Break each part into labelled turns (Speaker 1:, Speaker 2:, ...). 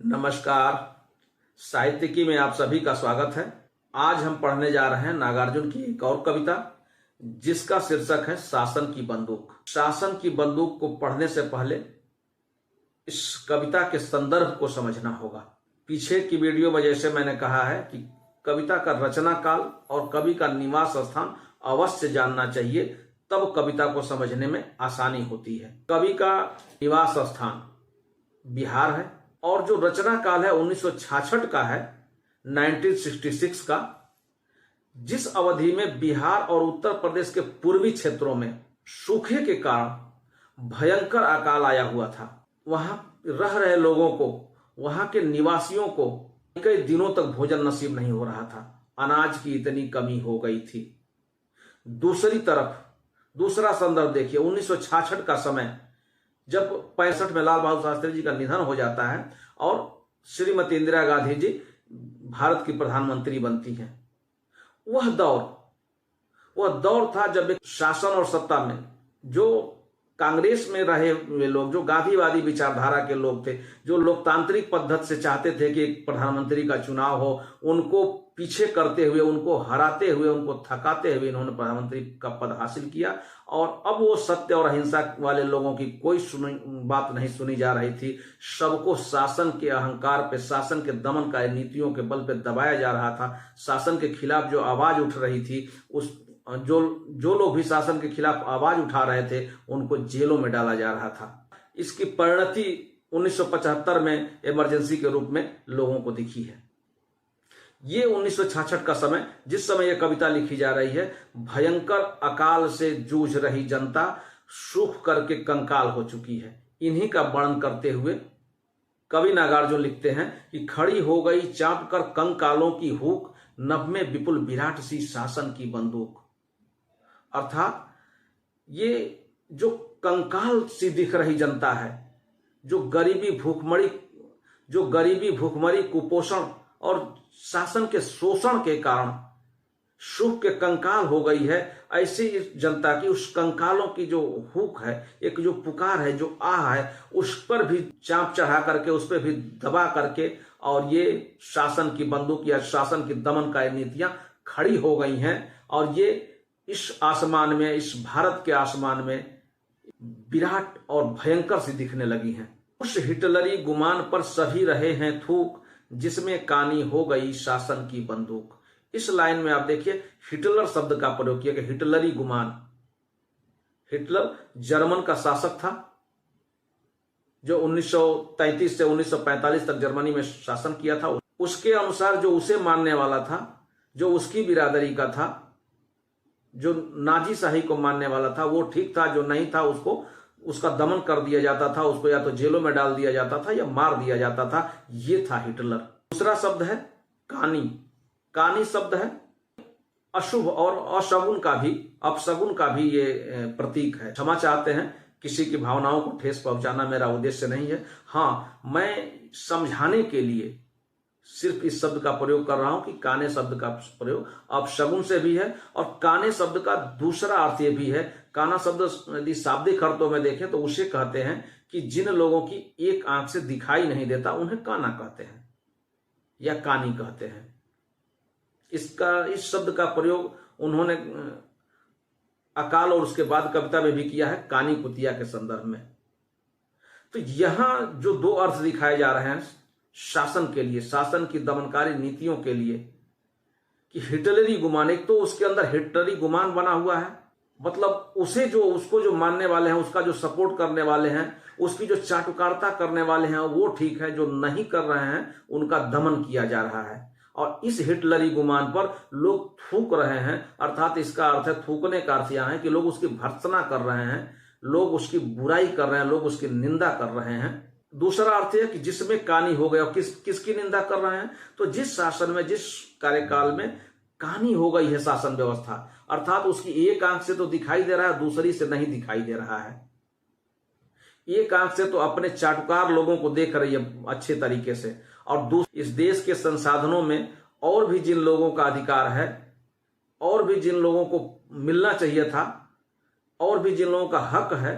Speaker 1: नमस्कार। साहित्यिकी में आप सभी का स्वागत है। आज हम पढ़ने जा रहे हैं नागार्जुन की एक और कविता जिसका शीर्षक है शासन की बंदूक। शासन की बंदूक को पढ़ने से पहले इस कविता के संदर्भ को समझना होगा। पीछे की वीडियो में जैसे मैंने कहा है कि कविता का रचना काल और कवि का निवास स्थान अवश्य जानना चाहिए, तब कविता को समझने में आसानी होती है। कवि का निवास स्थान बिहार है और जो रचना काल है 1966 का है, 1966 का, जिस अवधि में बिहार और उत्तर प्रदेश के पूर्वी क्षेत्रों में सूखे के कारण भयंकर अकाल आया हुआ था। वहां रह रहे लोगों को, वहां के निवासियों को कई दिनों तक भोजन नसीब नहीं हो रहा था। अनाज की इतनी कमी हो गई थी। दूसरी तरफ दूसरा संदर्भ देखिए, 1966 का समय, जब 65 में लाल बहादुर शास्त्री जी का निधन हो जाता है और श्रीमती इंदिरा गांधी जी भारत की प्रधानमंत्री बनती हैं। वह दौर था जब एक शासन और सत्ता में जो कांग्रेस में रहे हुए लोग, जो गांधीवादी विचारधारा के लोग थे, जो लोकतांत्रिक पद्धति से चाहते थे कि एक प्रधानमंत्री का चुनाव हो, उनको पीछे करते हुए, उनको हराते हुए, उनको थकाते हुए इन्होंने प्रधानमंत्री का पद हासिल किया। और अब वो सत्य और अहिंसा वाले लोगों की कोई बात नहीं सुनी जा रही थी। सबको शासन के अहंकार पे, शासन के दमन का नीतियों के बल पे दबाया जा रहा था। शासन के खिलाफ जो आवाज उठ रही थी, उस जो लोग भी शासन के खिलाफ आवाज उठा रहे थे, उनको जेलों में डाला जा रहा था। इसकी परिणति 1975 में इमरजेंसी के रूप में लोगों को दिखी है। ये 1966 का समय, जिस समय यह कविता लिखी जा रही है, भयंकर अकाल से जूझ रही जनता सूख करके कंकाल हो चुकी है। इन्हीं का वर्णन करते हुए कवि नागार्जुन लिखते हैं कि खड़ी हो गई चाप कर कंकालों की हुक, नभ में विपुल विराट सी शासन की बंदूक। अर्थात ये जो कंकाल सी दिख रही जनता है, जो गरीबी भूखमरी, कुपोषण और शासन के शोषण के कारण सूख के कंकाल हो गई है, ऐसी जनता की, उस कंकालों की जो हुक है, एक जो पुकार है, जो आह है, उस पर भी चाप चढ़ा करके, उस पर भी दबा करके, और ये शासन की बंदूक या शासन की दमन का नीतियां खड़ी हो गई हैं। और ये इस आसमान में, इस भारत के आसमान में विराट और भयंकर सी दिखने लगी हैं। उस हिटलरी गुमान पर सभी रहे हैं थूक, जिसमें कानी हो गई शासन की बंदूक। इस लाइन में आप देखिए हिटलर शब्द का प्रयोग किया गया, हिटलरी गुमान। हिटलर जर्मन का शासक था जो 1933 से 1945 तक जर्मनी में शासन किया था। उसके अनुसार जो उसे मानने वाला था, जो उसकी बिरादरी का था, जो नाजी शाही को मानने वाला था, वो ठीक था। जो नहीं था उसका दमन कर दिया जाता था, उसको या तो जेलों में डाल दिया जाता था या मार दिया जाता था। ये था हिटलर। दूसरा शब्द है कानी। कानी शब्द है अशुभ और अशगुन का भी, अपशगुन का भी ये प्रतीक है। क्षमा चाहते हैं, किसी की भावनाओं को ठेस पहुंचाना मेरा उद्देश्य नहीं है। हाँ, मैं समझाने के लिए सिर्फ इस शब्द का प्रयोग कर रहा हूं कि काने शब्द का प्रयोग अपशगुन से भी है, और काने शब्द का दूसरा अर्थ ये भी है। काना शब्द यदि शाब्दिक अर्थों में देखें तो उसे कहते हैं कि जिन लोगों की एक आंख से दिखाई नहीं देता, उन्हें काना कहते हैं या कानी कहते हैं। इस शब्द का प्रयोग उन्होंने अकाल और उसके बाद कविता में भी किया है, कानी कुतिया के संदर्भ में। तो यहां जो दो अर्थ दिखाए जा रहे हैं शासन के लिए, शासन की दमनकारी नीतियों के लिए, कि हिटलरी गुमान, एक तो उसके अंदर हिटलरी गुमान बना हुआ है, मतलब उसको जो मानने वाले हैं, उसका जो सपोर्ट करने वाले हैं, उसकी जो चाटुकारिता करने वाले हैं वो ठीक है, जो नहीं कर रहे हैं उनका दमन किया जा रहा है। और इस हिटलरी गुमान पर लोग थूक रहे हैं। अर्थात इसका अर्थ है, थूकने का अर्थ यहां है कि लोग उसकी भर्त्सना कर रहे हैं, लोग उसकी बुराई कर रहे हैं, लोग उसकी निंदा कर रहे हैं। दूसरा अर्थ है कि जिसमें कानी हो गया। किसकी निंदा कर रहे हैं? तो जिस शासन में, जिस कार्यकाल में कानी हो गई है शासन व्यवस्था, अर्थात उसकी एक आंख से तो दिखाई दे रहा है, दूसरी से नहीं दिखाई दे रहा है। एक आंख से तो अपने चाटुकार लोगों को देख रही है अच्छे तरीके से, और इस देश के संसाधनों में और भी जिन लोगों का अधिकार है, और भी जिन लोगों को मिलना चाहिए था, और भी जिन लोगों का हक है,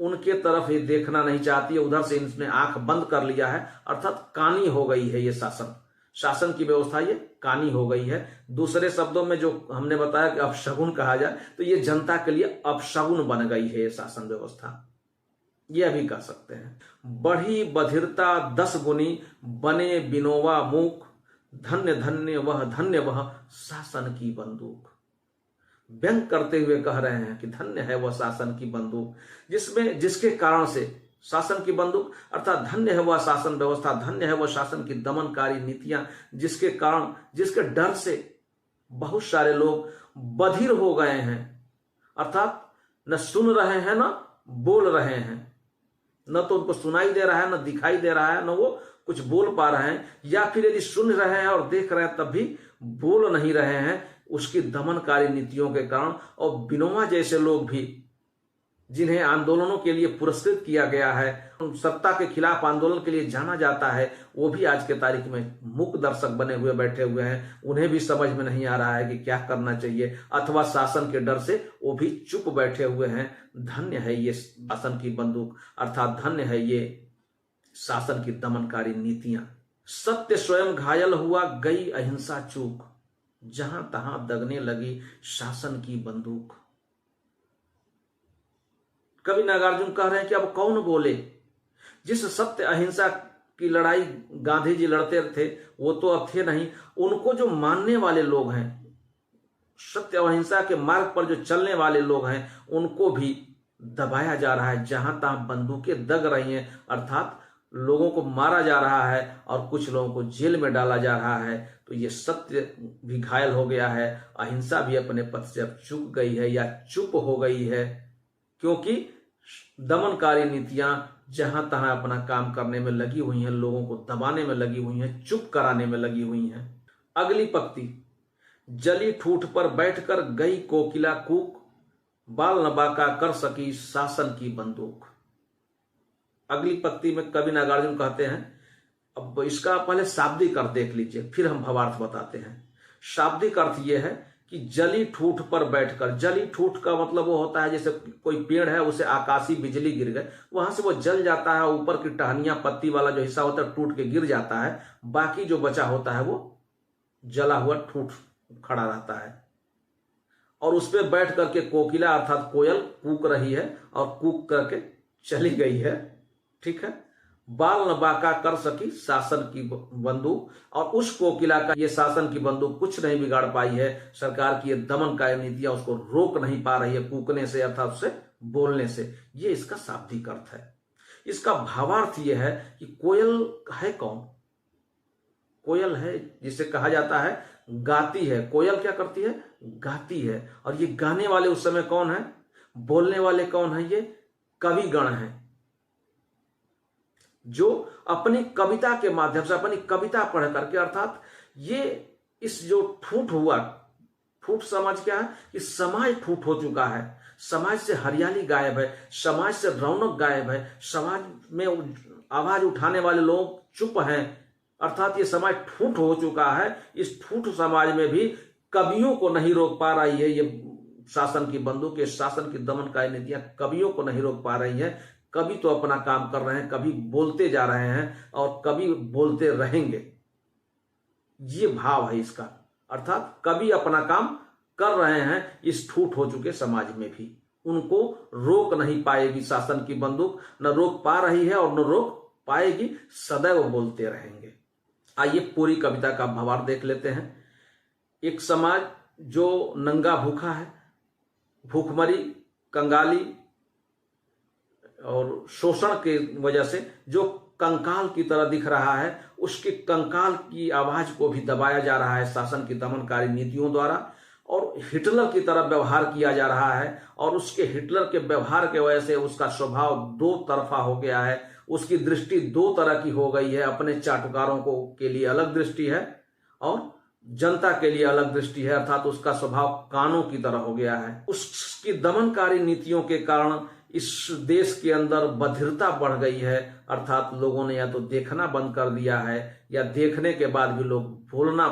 Speaker 1: उनके तरफ ये देखना नहीं चाहती है, उधर से इसने आंख बंद कर लिया है, अर्थात कानी हो गई है ये शासन की व्यवस्था ये कानी हो गई है। दूसरे शब्दों में जो हमने बताया कि अपशगुन कहा जाए तो ये जनता के लिए अपशगुन बन गई है ये शासन व्यवस्था, यह भी कह सकते हैं। बढ़ी बधिरता 10 गुनी, बने बिनोवा मूक, धन्य धन्य वह शासन की बंदूक। व्यंग करते हुए कह रहे हैं कि धन्य है वह शासन की बंदूक, जिसके कारण से शासन की बंदूक अर्थात धन्य है वह शासन व्यवस्था, धन्य है वह शासन की दमनकारी नीतियां, जिसके कारण, जिसके डर से बहुत सारे लोग बधिर हो गए हैं, अर्थात न सुन रहे हैं न बोल रहे हैं, न तो उनको सुनाई दे रहा है न दिखाई दे रहा है, न वो कुछ बोल पा रहे हैं, या फिर यदि सुन रहे हैं और देख रहे हैं तब भी बोल नहीं रहे हैं, उसकी दमनकारी नीतियों के कारण। और बिनोवा जैसे लोग भी, जिन्हें आंदोलनों के लिए पुरस्कृत किया गया है, सत्ता के खिलाफ आंदोलन के लिए जाना जाता है, वो भी आज के तारीख में मूक दर्शक बने हुए बैठे हुए हैं। उन्हें भी समझ में नहीं आ रहा है कि क्या करना चाहिए, अथवा शासन के डर से वो भी चुप बैठे हुए हैं। धन्य है ये शासन की बंदूक, अर्थात धन्य है ये शासन की दमनकारी नीतियां। सत्य स्वयं घायल हुआ, गई अहिंसा चूक, जहां तहां दगने लगी शासन की बंदूक। कवि नागार्जुन कह रहे हैं कि अब कौन बोले, जिस सत्य अहिंसा की लड़ाई गांधी जी लड़ते थे वो तो अब थे नहीं, उनको जो मानने वाले लोग हैं, सत्य अहिंसा के मार्ग पर जो चलने वाले लोग हैं, उनको भी दबाया जा रहा है। जहां तहां बंदूकें दग रही हैं, अर्थात लोगों को मारा जा रहा है और कुछ लोगों को जेल में डाला जा रहा है। तो ये सत्य भी घायल हो गया है, अहिंसा भी अपने पथ से अब चूक गई है या चुप हो गई है, क्योंकि दमनकारी नीतियां जहां तहां अपना काम करने में लगी हुई हैं, लोगों को दबाने में लगी हुई हैं, चुप कराने में लगी हुई हैं। अगली पंक्ति, जली ठूठ पर बैठकर गई कोकिला कूक, बाल न बाका कर सकी शासन की बंदूक। अगली पंक्ति में कवि नागार्जुन कहते हैं, अब इसका पहले शाब्दिक अर्थ देख लीजिए, फिर हम भावार्थ बताते हैं। शाब्दिक अर्थ यह है कि जली ठूठ पर बैठकर, जली ठूठ का मतलब वो होता है जैसे कोई पेड़ है, उसे आकाशीय बिजली गिर गए, वहां से वो जल जाता है, ऊपर की टहनियां पत्ती वाला जो हिस्सा होता है टूट के गिर जाता है, बाकी जो बचा होता है वो जला हुआ ठूठ खड़ा रहता है। और उस पर बैठ करके कोकिला अर्थात कोयल कूक रही है और कूक करके चली गई है, ठीक है। बाल न बाका कर सकी शासन की बंदूक, और उस कोकिला का ये शासन की बंदूक कुछ नहीं बिगाड़ पाई है। सरकार की ये दमनकारी नीतियां उसको रोक नहीं पा रही है कूकने से अर्थात उससे बोलने से। ये इसका शाब्दिक अर्थ है। इसका भावार्थ यह है कि कोयल है कौन? कोयल है जिसे कहा जाता है गाती है। कोयल क्या करती है? गाती है। और ये गाने वाले उस समय कौन है? बोलने वाले कौन है? ये कवि गण है, जो अपनी कविता के माध्यम से, अपनी कविता पढ़ करके, अर्थात ये इस जो ठूठ हुआ, ठूठ समाज क्या है कि समाज ठूठ हो चुका है, समाज से हरियाली गायब है, समाज से रौनक गायब है, समाज में आवाज उठाने वाले लोग चुप हैं, अर्थात ये समाज ठूठ हो चुका है। इस ठूठ समाज में भी कवियों को नहीं रोक पा रही है ये शासन की बंदूक, ये शासन की दमनकारी नीतियां कवियों को नहीं रोक पा रही है। कवि तो अपना काम कर रहे हैं, कवि बोलते जा रहे हैं और कवि बोलते रहेंगे, ये भाव है इसका। अर्थात कवि अपना काम कर रहे हैं इस ठूठ हो चुके समाज में भी, उनको रोक नहीं पाएगी शासन की बंदूक, न रोक पा रही है और न रोक पाएगी, सदैव बोलते रहेंगे। आइए पूरी कविता का भावार्थ देख लेते हैं। एक समाज जो नंगा भूखा है, भूखमरी, कंगाली और शोषण के वजह से जो कंकाल की तरह दिख रहा है, उसके कंकाल की आवाज को भी दबाया जा रहा है शासन की दमनकारी नीतियों द्वारा, और हिटलर की तरह व्यवहार किया जा रहा है। और उसके हिटलर के व्यवहार के वजह से उसका स्वभाव दो तरफा हो गया है, उसकी दृष्टि दो तरह की हो गई है। अपने चाटुकारों को के लिए अलग दृष्टि है और जनता के लिए अलग दृष्टि है, अर्थात उसका स्वभाव कानों की तरह हो गया है। उसकी दमनकारी नीतियों के कारण इस देश के अंदर बधिरता बढ़ गई है, अर्थात लोगों ने या तो देखना बंद कर दिया है या देखने के बाद भी लोग बोलना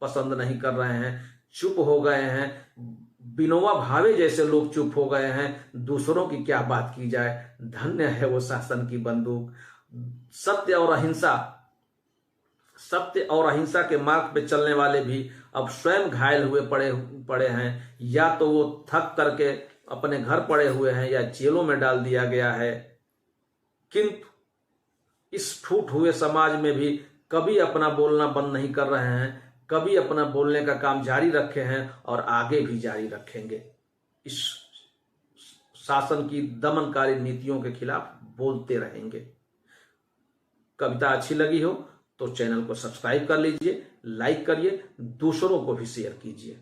Speaker 1: पसंद नहीं कर रहे हैं, चुप हो गए हैं, विनोबा भावे जैसे लोग चुप हो गए हैं, दूसरों की क्या बात की जाए। धन्य है वो शासन की बंदूक। सत्य और अहिंसा, सत्य और अहिंसा के मार्ग पे चलने वाले भी अब स्वयं घायल हुए पड़े पड़े हैं, या तो वो थक करके अपने घर पड़े हुए हैं या जेलों में डाल दिया गया है। किंतु इस फूट हुए समाज में भी कभी अपना बोलना बंद नहीं कर रहे हैं, कभी अपना बोलने का काम जारी रखे हैं और आगे भी जारी रखेंगे। इस शासन की दमनकारी नीतियों के खिलाफ बोलते रहेंगे। कविता अच्छी लगी हो तो चैनल को सब्सक्राइब कर लीजिए, लाइक करिए, दूसरों को भी शेयर कीजिए।